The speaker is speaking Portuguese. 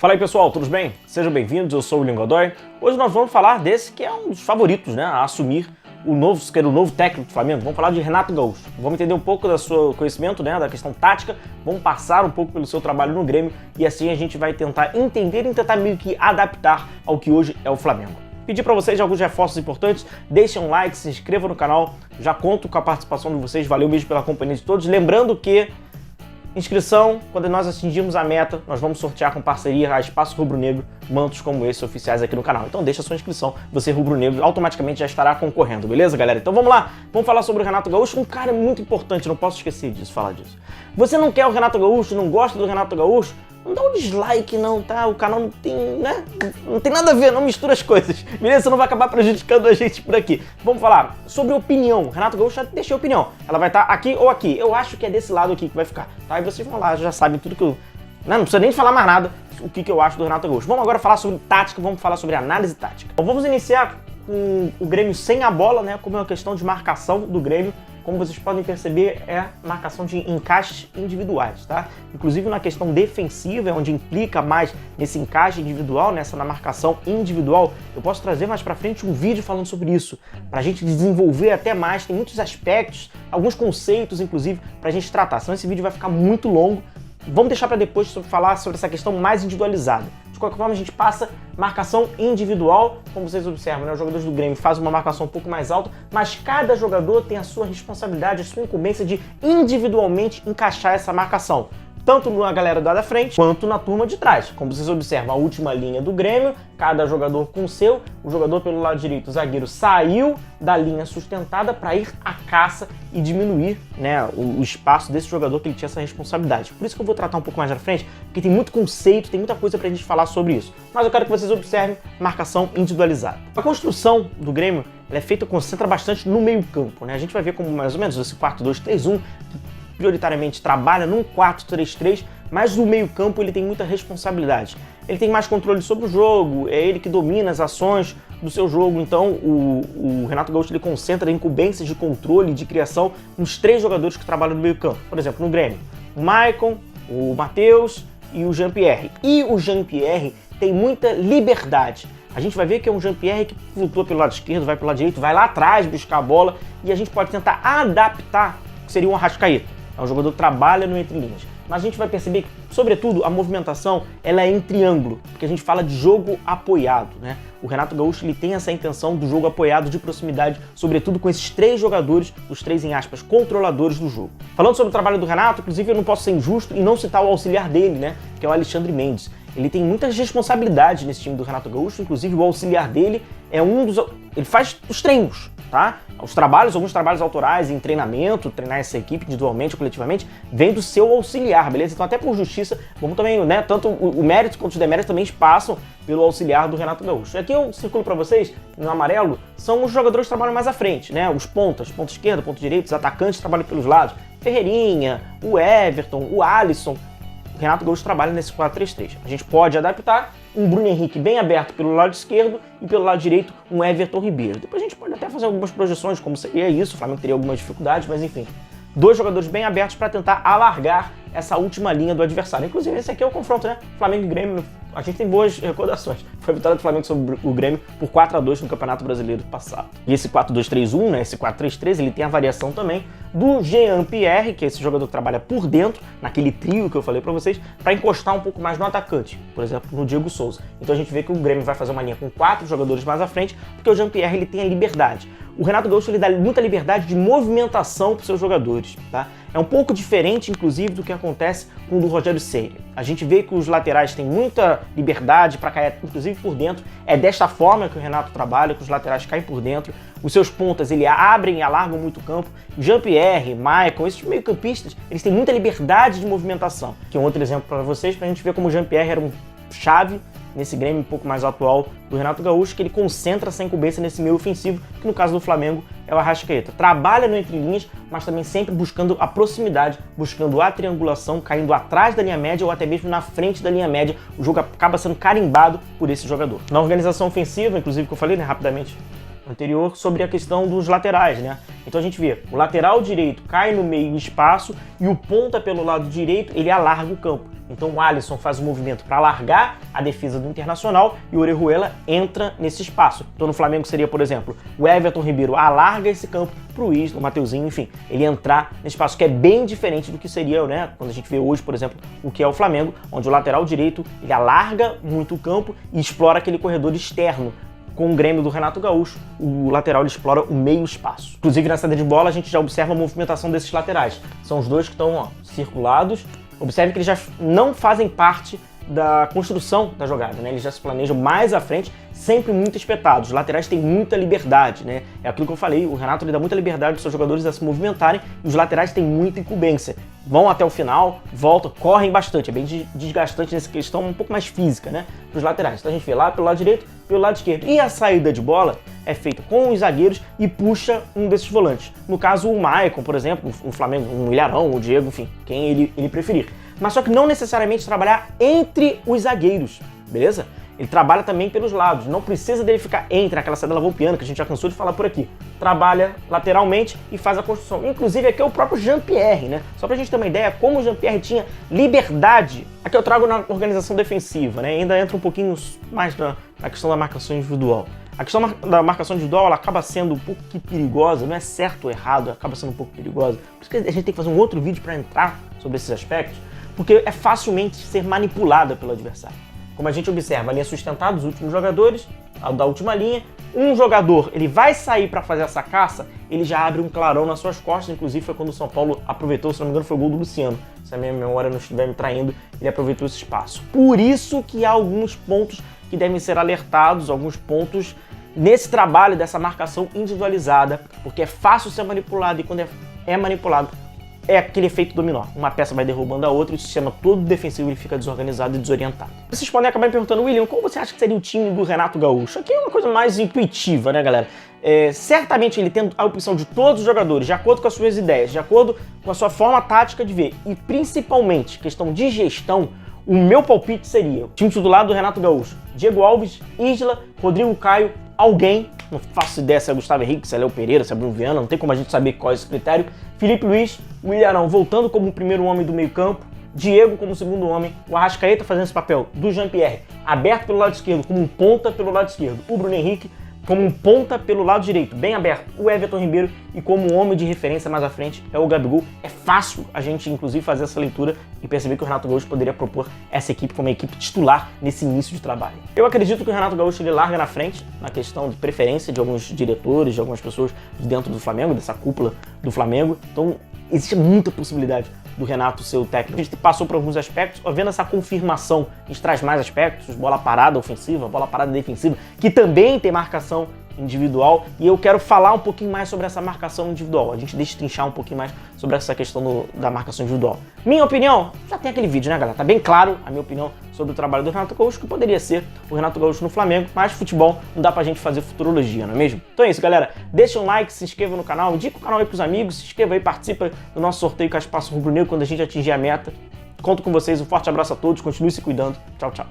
Fala aí pessoal, tudo bem? Sejam bem-vindos, eu sou o William Godoy. Hoje nós vamos falar desse que é um dos favoritos, né, a assumir o novo técnico do Flamengo. Vamos falar de Renato Gaúcho. Vamos entender um pouco do seu conhecimento, né, da questão tática, vamos passar um pouco pelo seu trabalho no Grêmio e assim a gente vai tentar entender e tentar meio que adaptar ao que hoje é o Flamengo. Pedir para vocês alguns reforços importantes, deixem um like, se inscrevam no canal, já conto com a participação de vocês, valeu mesmo pela companhia de todos. Lembrando que inscrição, quando nós atingirmos a meta, nós vamos sortear com parceria a Espaço Rubro Negro mantos como esse oficiais aqui no canal. Então deixa a sua inscrição, você Rubro Negro automaticamente já estará concorrendo, beleza, galera? Então vamos lá, vamos falar sobre o Renato Gaúcho, um cara muito importante, não posso esquecer disso, falar disso. Você não quer o Renato Gaúcho, não gosta do Renato Gaúcho? Não dá um dislike não, tá? O canal não tem, né? Não tem nada a ver, não mistura as coisas, beleza? Você não vai acabar prejudicando a gente por aqui. Vamos falar sobre opinião. Renato Gaúcho já deixei a opinião. Ela vai estar aqui ou aqui. Eu acho que é desse lado aqui que vai ficar, tá? E vocês vão lá, já sabem tudo que eu... Não precisa nem falar mais nada o que eu acho do Renato Gaúcho. Vamos agora falar sobre tática, vamos falar sobre análise tática. Então, vamos iniciar com o Grêmio sem a bola, né? Como é uma questão de marcação do Grêmio. Como vocês podem perceber, é marcação de encaixes individuais, tá? Inclusive na questão defensiva, é onde implica mais nesse encaixe individual, na marcação individual. Eu posso trazer mais pra frente um vídeo falando sobre isso, pra gente desenvolver até mais, tem muitos aspectos, alguns conceitos, inclusive, pra gente tratar, senão esse vídeo vai ficar muito longo. Vamos deixar para depois falar sobre essa questão mais individualizada. De qualquer forma, a gente passa marcação individual. Como vocês observam, né? Os jogadores do Grêmio fazem uma marcação um pouco mais alta, mas cada jogador tem a sua responsabilidade, a sua incumbência de individualmente encaixar essa marcação. Tanto na galera da frente, quanto na turma de trás. Como vocês observam, a última linha do Grêmio, cada jogador com o seu. O jogador pelo lado direito, o zagueiro, saiu da linha sustentada para ir à caça e diminuir, né, o espaço desse jogador que ele tinha essa responsabilidade. Por isso que eu vou tratar um pouco mais na frente, porque tem muito conceito, tem muita coisa pra gente falar sobre isso. Mas eu quero que vocês observem marcação individualizada. A construção do Grêmio, ela é feita, concentra bastante no meio campo, né? A gente vai ver como mais ou menos esse 4-2-3-1, prioritariamente trabalha num 4-3-3, mas no meio campo ele tem muita responsabilidade. Ele tem mais controle sobre o jogo, é ele que domina as ações do seu jogo, então o Renato Gaúcho ele concentra incumbências de controle e de criação nos três jogadores que trabalham no meio campo. Por exemplo, no Grêmio, o Maicon, o Matheus e o Jean-Pierre. E o Jean-Pierre tem muita liberdade. A gente vai ver que é um Jean-Pierre que flutua pelo lado esquerdo, vai pelo lado direito, vai lá atrás buscar a bola e a gente pode tentar adaptar o que seria um Arrascaeta. É um jogador que trabalha no entre linhas. Mas a gente vai perceber que, sobretudo, a movimentação ela é em triângulo, porque a gente fala de jogo apoiado, né? O Renato Gaúcho ele tem essa intenção do jogo apoiado de proximidade, sobretudo com esses três jogadores, os três, em aspas, controladores do jogo. Falando sobre o trabalho do Renato, inclusive eu não posso ser injusto e não citar o auxiliar dele, né? Que é o Alexandre Mendes. Ele tem muitas responsabilidades nesse time do Renato Gaúcho, inclusive o auxiliar dele é um dos... Ele faz os treinos, tá? Os trabalhos, alguns trabalhos autorais em treinamento, treinar essa equipe individualmente ou coletivamente, vem do seu auxiliar, beleza? Então até por justiça, vamos também, né? Tanto o mérito quanto os deméritos também passam pelo auxiliar do Renato Gaúcho. E aqui eu circulo para vocês, no amarelo, são os jogadores que trabalham mais à frente, né? Os pontas, ponta esquerda, ponta direita, os atacantes trabalham pelos lados. Ferreirinha, o Everton, o Alisson. O Renato Gaúcho trabalha nesse 4-3-3. A gente pode adaptar um Bruno Henrique bem aberto pelo lado esquerdo e pelo lado direito um Everton Ribeiro. Depois a gente pode até fazer algumas projeções como seria isso, o Flamengo teria algumas dificuldades, mas enfim. Dois jogadores bem abertos para tentar alargar essa última linha do adversário. Inclusive esse aqui é o confronto, né? Flamengo e Grêmio. A gente tem boas recordações. Foi a vitória do Flamengo sobre o Grêmio por 4-2 no Campeonato Brasileiro passado. E esse 4-2-3-1, né, esse 4-3-3, ele tem a variação também do Jean-Pierre, que é esse jogador que trabalha por dentro, naquele trio que eu falei pra vocês, para encostar um pouco mais no atacante, por exemplo, no Diego Souza. Então a gente vê que o Grêmio vai fazer uma linha com 4 jogadores mais à frente, porque o Jean-Pierre ele tem a liberdade. O Renato Gaúcho ele dá muita liberdade de movimentação para os seus jogadores, tá? É um pouco diferente, inclusive, do que acontece com o do Rogério Ceni. A gente vê que os laterais têm muita liberdade para cair, inclusive por dentro. É desta forma que o Renato trabalha, que os laterais caem por dentro. Os seus pontas, ele abrem e alargam muito o campo. Jean-Pierre, Maicon, esses meio-campistas, eles têm muita liberdade de movimentação. Aqui é um outro exemplo para vocês, para a gente ver como o Jean-Pierre era um chave nesse Grêmio um pouco mais atual do Renato Gaúcho, que ele concentra essa incumbência nesse meio ofensivo, que no caso do Flamengo é o Arrascaeta. Trabalha no entre linhas, mas também sempre buscando a proximidade, buscando a triangulação, caindo atrás da linha média ou até mesmo na frente da linha média. O jogo acaba sendo carimbado por esse jogador. Na organização ofensiva, inclusive, que eu falei, né, rapidamente, anterior, sobre a questão dos laterais, né? Então a gente vê, o lateral direito cai no meio espaço e o ponta pelo lado direito, ele alarga o campo. Então o Alisson faz o movimento para largar a defesa do Internacional e o Orejuela entra nesse espaço. Então no Flamengo seria, por exemplo, o Everton Ribeiro alarga esse campo para o Isla, o Mateuzinho, enfim, ele entrar nesse espaço, que é bem diferente do que seria, né, quando a gente vê hoje, por exemplo, o que é o Flamengo, onde o lateral direito ele alarga muito o campo e explora aquele corredor externo. Com o Grêmio do Renato Gaúcho, o lateral ele explora o meio espaço. Inclusive na saída de bola a gente já observa a movimentação desses laterais. São os dois que estão circulados. Observe que eles já não fazem parte da construção da jogada, né? Eles já se planejam mais à frente, sempre muito espetados. Os laterais têm muita liberdade, né? É aquilo que eu falei, o Renato ele dá muita liberdade aos seus jogadores a se movimentarem e os laterais têm muita incumbência. Vão até o final, voltam, correm bastante. É bem desgastante nessa questão um pouco mais física, né? Para os laterais. Então a gente vê lá pelo lado direito, pelo lado esquerdo. E a saída de bola é feita com os zagueiros e puxa um desses volantes. No caso, o Maicon, por exemplo, o Flamengo, o Ilharão, o Diego, enfim, quem ele preferir. Mas só que não necessariamente trabalhar entre os zagueiros, beleza? Ele trabalha também pelos lados, não precisa dele ficar entre aquela saída lavoupiana que a gente já cansou de falar por aqui. Trabalha lateralmente e faz a construção. Inclusive aqui é o próprio Jean-Pierre, né? Só pra gente ter uma ideia como o Jean-Pierre tinha liberdade. Aqui eu trago na organização defensiva, né? Ainda entra um pouquinho mais na questão da marcação individual. A questão da marcação individual ela acaba sendo um pouco perigosa, não é certo ou errado, acaba sendo um pouco perigosa. Por isso que a gente tem que fazer um outro vídeo para entrar sobre esses aspectos, porque é facilmente ser manipulada pelo adversário. Como a gente observa, a linha sustentada dos últimos jogadores, a da última linha, um jogador ele vai sair para fazer essa caça, ele já abre um clarão nas suas costas, inclusive foi quando o São Paulo aproveitou, se não me engano foi o gol do Luciano, se a minha memória não estiver me traindo, ele aproveitou esse espaço. Por isso que há alguns pontos que devem ser alertados, alguns pontos nesse trabalho dessa marcação individualizada, porque é fácil ser manipulado e quando é manipulado, é aquele efeito dominó. Uma peça vai derrubando a outra e o sistema todo defensivo ele fica desorganizado e desorientado. Vocês podem acabar me perguntando, William, qual você acha que seria o time do Renato Gaúcho? Aqui é uma coisa mais intuitiva, né, galera? Certamente ele tendo a opção de todos os jogadores, de acordo com as suas ideias, de acordo com a sua forma tática de ver e principalmente questão de gestão, o meu palpite seria o time titular do Renato Gaúcho: Diego Alves, Isla, Rodrigo Caio, alguém, não faço ideia se é Gustavo Henrique, se é Léo Pereira, se é Bruno Viana, não tem como a gente saber qual é esse critério. Felipe Luiz, o Ilharão voltando como o primeiro homem do meio campo, Diego como o segundo homem, o Arrascaeta fazendo esse papel do Jean-Pierre, aberto pelo lado esquerdo, como um ponta pelo lado esquerdo, o Bruno Henrique como um ponta pelo lado direito, bem aberto, o Everton Ribeiro e como um homem de referência mais à frente é o Gabigol. É fácil a gente, inclusive, fazer essa leitura e perceber que o Renato Gaúcho poderia propor essa equipe como uma equipe titular nesse início de trabalho. Eu acredito que o Renato Gaúcho ele larga na frente na questão de preferência de alguns diretores, de algumas pessoas de dentro do Flamengo, dessa cúpula do Flamengo. Então, existe muita possibilidade do Renato ser o técnico. A gente passou por alguns aspectos, vendo essa confirmação, a gente traz mais aspectos, bola parada ofensiva, bola parada defensiva, que também tem marcação individual, e eu quero falar um pouquinho mais sobre essa marcação individual. A gente destrinchar um pouquinho mais sobre essa questão da marcação individual. Minha opinião, já tem aquele vídeo, né, galera? Tá bem claro a minha opinião sobre o trabalho do Renato Gaúcho, que poderia ser o Renato Gaúcho no Flamengo, mas futebol não dá pra gente fazer futurologia, não é mesmo? Então é isso, galera. Deixa um like, se inscreva no canal, indica o canal aí pros amigos, se inscreva aí, participa do nosso sorteio com a Espaço Rubro Negro quando a gente atingir a meta. Conto com vocês, um forte abraço a todos, continue se cuidando. Tchau, tchau.